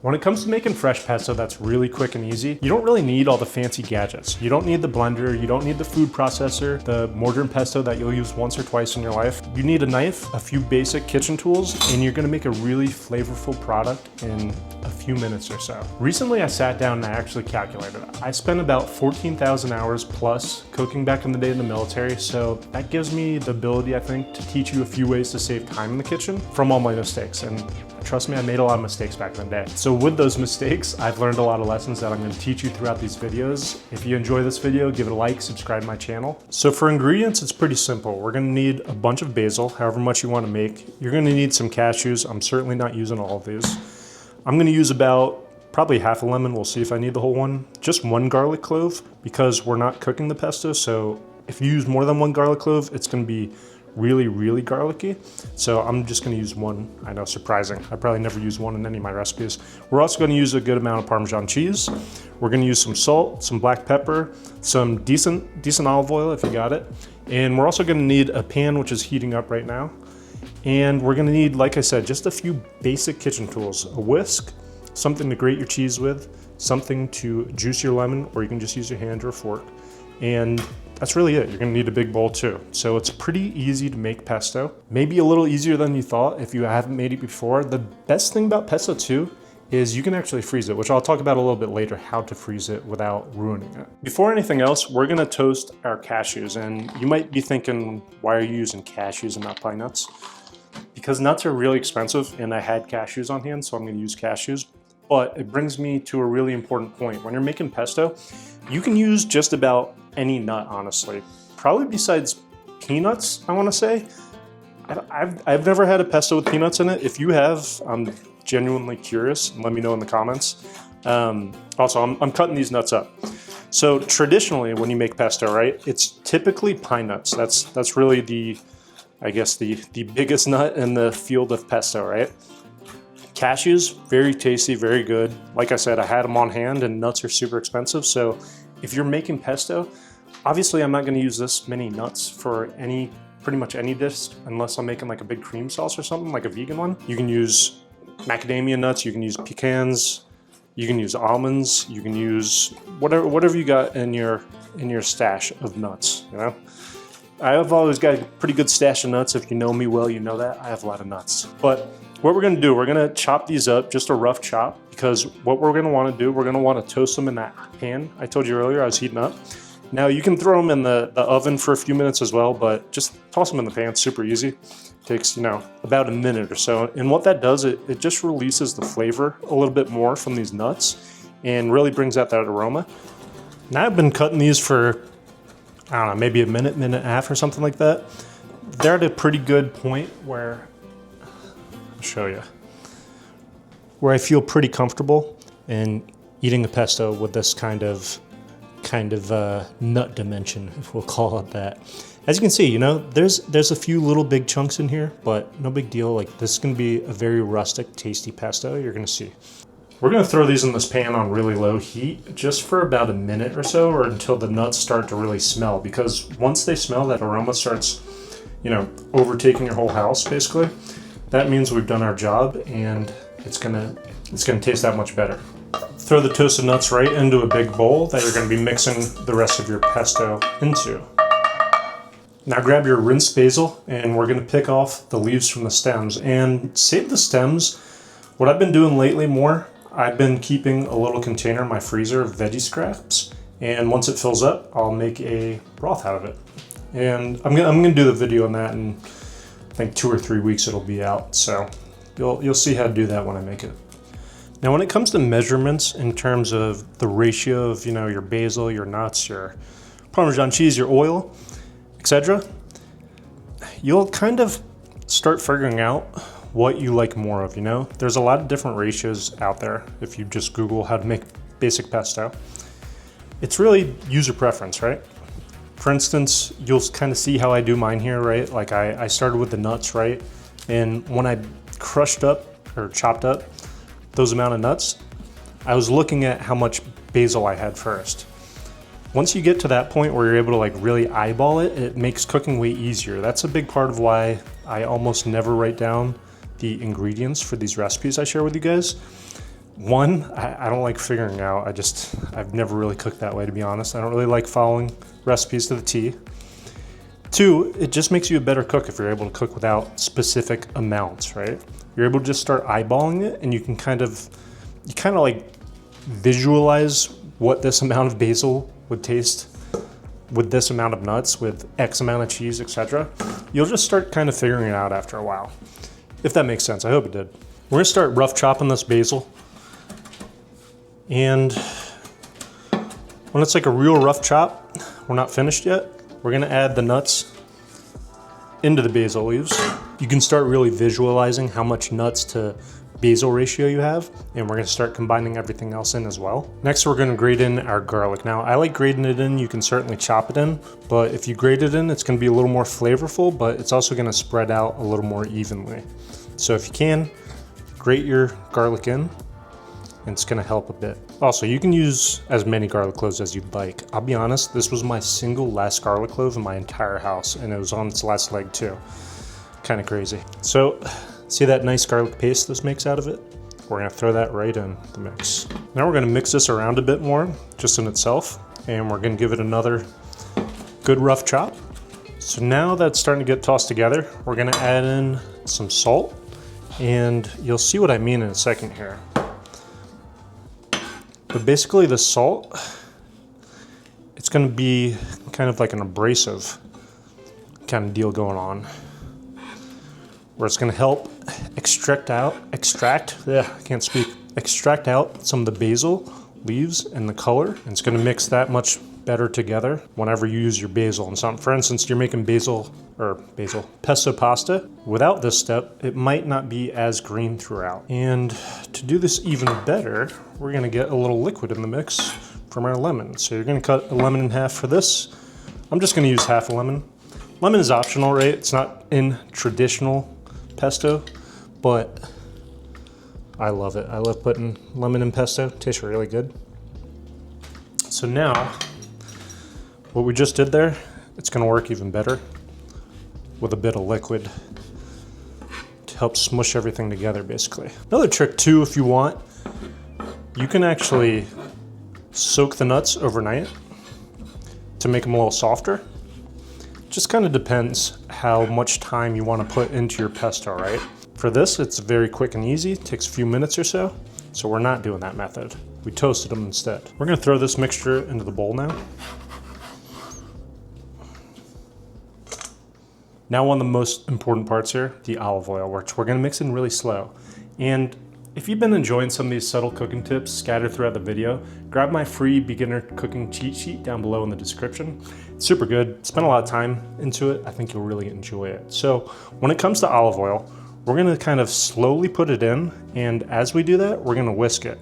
When it comes to making fresh pesto that's really quick and easy, you don't really need all the fancy gadgets. You don't need the blender, you don't need the food processor, the mortar and pestle that you'll use once or twice in your life. You need a knife, a few basic kitchen tools, and you're gonna make a really flavorful product in a few minutes or so. Recently I sat down and I actually calculated it. I spent about 14,000 hours plus cooking back in the day in the military, so that gives me the ability, I think, to teach you a few ways to save time in the kitchen from all my mistakes. And trust me, I made a lot of mistakes back in the day. So with those mistakes, I've learned a lot of lessons that I'm going to teach you throughout these videos. If you enjoy this video, give it a like, subscribe to my channel. So for ingredients, it's pretty simple. We're going to need a bunch of basil, however much you want to make. You're going to need some cashews. I'm certainly not using all of these. I'm going to use about probably half a lemon. We'll see if I need the whole one. Just one garlic clove because we're not cooking the pesto. So if you use more than one garlic clove, it's going to be really garlicky. So I'm just going to use one. I know, surprising. I probably never use one in any of my recipes. We're also going to use a good amount of Parmesan cheese. We're going to use some salt, some black pepper, some decent olive oil if you got it. And we're also going to need a pan which is heating up right now. And we're going to need, like I said, just a few basic kitchen tools. A whisk, something to grate your cheese with, something to juice your lemon, or you can just use your hand or a fork. And that's really it. You're gonna need a big bowl too. So it's pretty easy to make pesto. Maybe a little easier than you thought if you haven't made it before. The best thing about pesto too is you can actually freeze it, which I'll talk about a little bit later, how to freeze it without ruining it. Before anything else, we're gonna toast our cashews. And you might be thinking, why are you using cashews and not pine nuts? Because nuts are really expensive and I had cashews on hand, so I'm gonna use cashews. But it brings me to a really important point. When you're making pesto, you can use just about any nut, honestly. Probably besides peanuts, I wanna say. I've never had a pesto with peanuts in it. If you have, I'm genuinely curious. Let me know in the comments. Also, I'm cutting these nuts up. So traditionally, when you make pesto, right, it's typically pine nuts. That's really the biggest nut in the field of pesto, right? Cashews, very tasty, very good. Like I said, I had them on hand and nuts are super expensive. So if you're making pesto, obviously I'm not gonna use this many nuts for pretty much any dish unless I'm making like a big cream sauce or something, like a vegan one. You can use macadamia nuts, you can use pecans, you can use almonds, you can use whatever you got in your stash of nuts, you know? I've always got a pretty good stash of nuts. If you know me well, you know that. I have a lot of nuts. But what we're gonna do, we're gonna chop these up, just a rough chop, because what we're gonna wanna do, we're gonna wanna toast them in that pan I told you earlier I was heating up. Now you can throw them in the oven for a few minutes as well, but just toss them in the pan, super easy. Takes, about a minute or so. And what that does, it just releases the flavor a little bit more from these nuts and really brings out that aroma. Now I've been cutting these for, I don't know, maybe a minute and a half or something like that. They're at a pretty good point where, I'll show you, where I feel pretty comfortable in eating a pesto with this kind of nut dimension, if we'll call it that. As you can see, there's a few little big chunks in here, but no big deal. Like, this is gonna be a very rustic, tasty pesto, you're gonna see. We're gonna throw these in this pan on really low heat just for about a minute or so, or until the nuts start to really smell, because once they smell, that aroma starts, overtaking your whole house, basically. That means we've done our job and it's gonna taste that much better. Throw the toasted nuts right into a big bowl that you're gonna be mixing the rest of your pesto into. Now grab your rinsed basil and we're gonna pick off the leaves from the stems and save the stems. What I've been doing lately more, I've been keeping a little container in my freezer of veggie scraps, and once it fills up, I'll make a broth out of it. And I'm gonna do the video on that in, I think, 2 or 3 weeks it'll be out, so you'll see how to do that when I make it. Now when it comes to measurements in terms of the ratio of your basil, your nuts, your Parmesan cheese, your oil, etc., you'll kind of start figuring out what you like more of, There's a lot of different ratios out there if you just Google how to make basic pesto. It's really user preference, right? For instance, you'll kind of see how I do mine here, right? Like I started with the nuts, right? And when I crushed up or chopped up those amount of nuts, I was looking at how much basil I had first. Once you get to that point where you're able to really eyeball it, it makes cooking way easier. That's a big part of why I almost never write down the ingredients for these recipes I share with you guys. One, I don't like figuring out. I've never really cooked that way, to be honest. I don't really like following recipes to the T. Two, it just makes you a better cook if you're able to cook without specific amounts, right? You're able to just start eyeballing it, and you kind of like visualize what this amount of basil would taste with this amount of nuts, with X amount of cheese, etc. You'll just start kind of figuring it out after a while, if that makes sense. I hope it did. We're gonna start rough chopping this basil. And when it's like a real rough chop, we're not finished yet, we're gonna add the nuts into the basil leaves. You can start really visualizing how much nuts to basil ratio you have, and we're gonna start combining everything else in as well. Next, we're gonna grate in our garlic. Now, I like grating it in. You can certainly chop it in, but if you grate it in, it's gonna be a little more flavorful, but it's also gonna spread out a little more evenly. So if you can, grate your garlic in, and it's gonna help a bit. Also, you can use as many garlic cloves as you'd like. I'll be honest, this was my single last garlic clove in my entire house, and it was on its last leg too. Kind of crazy. So, see that nice garlic paste this makes out of it? We're gonna throw that right in the mix. Now we're gonna mix this around a bit more, just in itself, and we're gonna give it another good rough chop. So now that's starting to get tossed together, we're gonna add in some salt, and you'll see what I mean in a second here. But basically the salt, it's gonna be kind of like an abrasive kind of deal going on, where it's gonna help extract out some of the basil leaves and the color. And it's gonna mix that much better together whenever you use your basil and something. For instance, you're making pesto pasta. Without this step, it might not be as green throughout. And to do this even better, we're gonna get a little liquid in the mix from our lemon. So you're gonna cut a lemon in half for this. I'm just gonna use half a lemon. Lemon is optional, right? It's not in traditional pesto, but I love it. I love putting lemon in pesto. It tastes really good. So now, what we just did there, it's gonna work even better with a bit of liquid to help smush everything together, basically. Another trick too, if you want, you can actually soak the nuts overnight to make them a little softer. Just kind of depends how much time you want to put into your pesto, right? For this, it's very quick and easy. It takes a few minutes or so. So we're not doing that method. We toasted them instead. We're gonna throw this mixture into the bowl now. Now one of the most important parts here, the olive oil, which we're gonna mix in really slow. And if you've been enjoying some of these subtle cooking tips scattered throughout the video, grab my free beginner cooking cheat sheet down below in the description. It's super good. Spent a lot of time into it. I think you'll really enjoy it. So when it comes to olive oil, we're gonna kind of slowly put it in, and as we do that, we're gonna whisk it,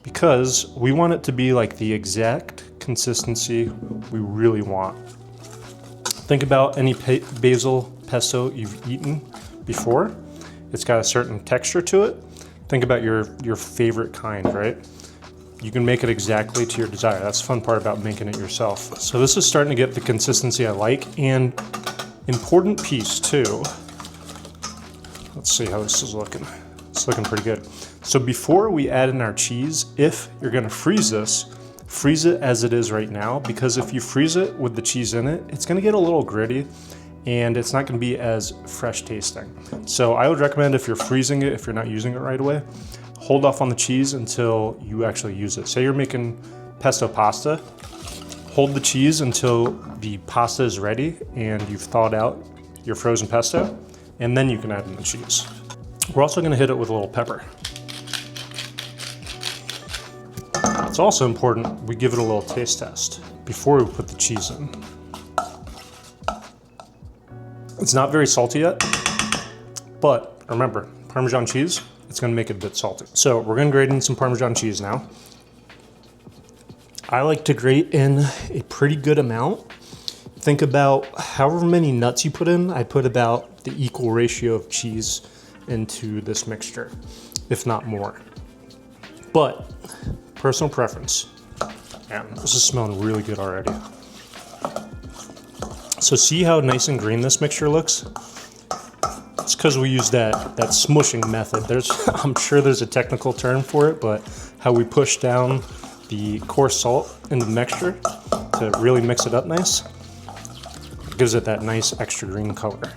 because we want it to be like the exact consistency we really want. Think about any basil pesto you've eaten before. It's got a certain texture to it. Think about your favorite kind, right? You can make it exactly to your desire. That's the fun part about making it yourself. So this is starting to get the consistency I like, and important piece too. Let's see how this is looking. It's looking pretty good. So before we add in our cheese, if you're gonna freeze this, freeze it as it is right now, because if you freeze it with the cheese in it, it's gonna get a little gritty and it's not gonna be as fresh tasting. So I would recommend, if you're freezing it, if you're not using it right away, hold off on the cheese until you actually use it. Say you're making pesto pasta, hold the cheese until the pasta is ready and you've thawed out your frozen pesto, and then you can add in the cheese. We're also gonna hit it with a little pepper. It's also important we give it a little taste test before we put the cheese in. It's not very salty yet, but remember, Parmesan cheese, it's gonna make it a bit salty. So we're gonna grate in some Parmesan cheese now. I like to grate in a pretty good amount. Think about however many nuts you put in, I put about the equal ratio of cheese into this mixture, if not more. But personal preference. Man, this is smelling really good already. So see how nice and green this mixture looks? It's because we use that smushing method. I'm sure there's a technical term for it, but how we push down the coarse salt into the mixture to really mix it up nice, it gives it that nice extra green color.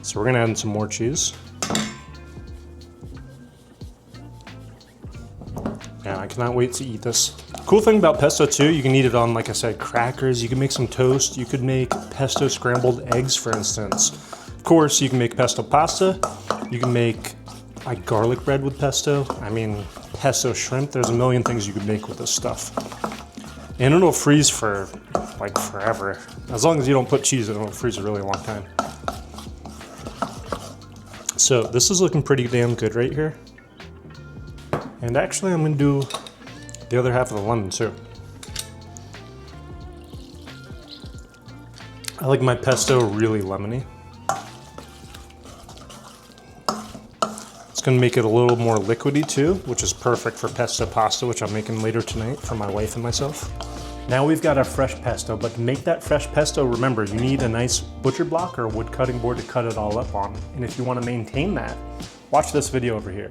So we're gonna add in some more cheese. Yeah, I cannot wait to eat this. Cool thing about pesto too, you can eat it on, like I said, crackers. You can make some toast. You could make pesto scrambled eggs, for instance. Of course, you can make pesto pasta. You can make like garlic bread with pesto. I mean, pesto shrimp. There's a million things you could make with this stuff. And it'll freeze for like forever. As long as you don't put cheese in it, it'll freeze a really long time. So this is looking pretty damn good right here. And actually I'm gonna do the other half of the lemon too. I like my pesto really lemony. It's gonna make it a little more liquidy too, which is perfect for pesto pasta, which I'm making later tonight for my wife and myself. Now we've got our fresh pesto, but to make that fresh pesto, remember, you need a nice butcher block or wood cutting board to cut it all up on. And if you wanna maintain that, watch this video over here.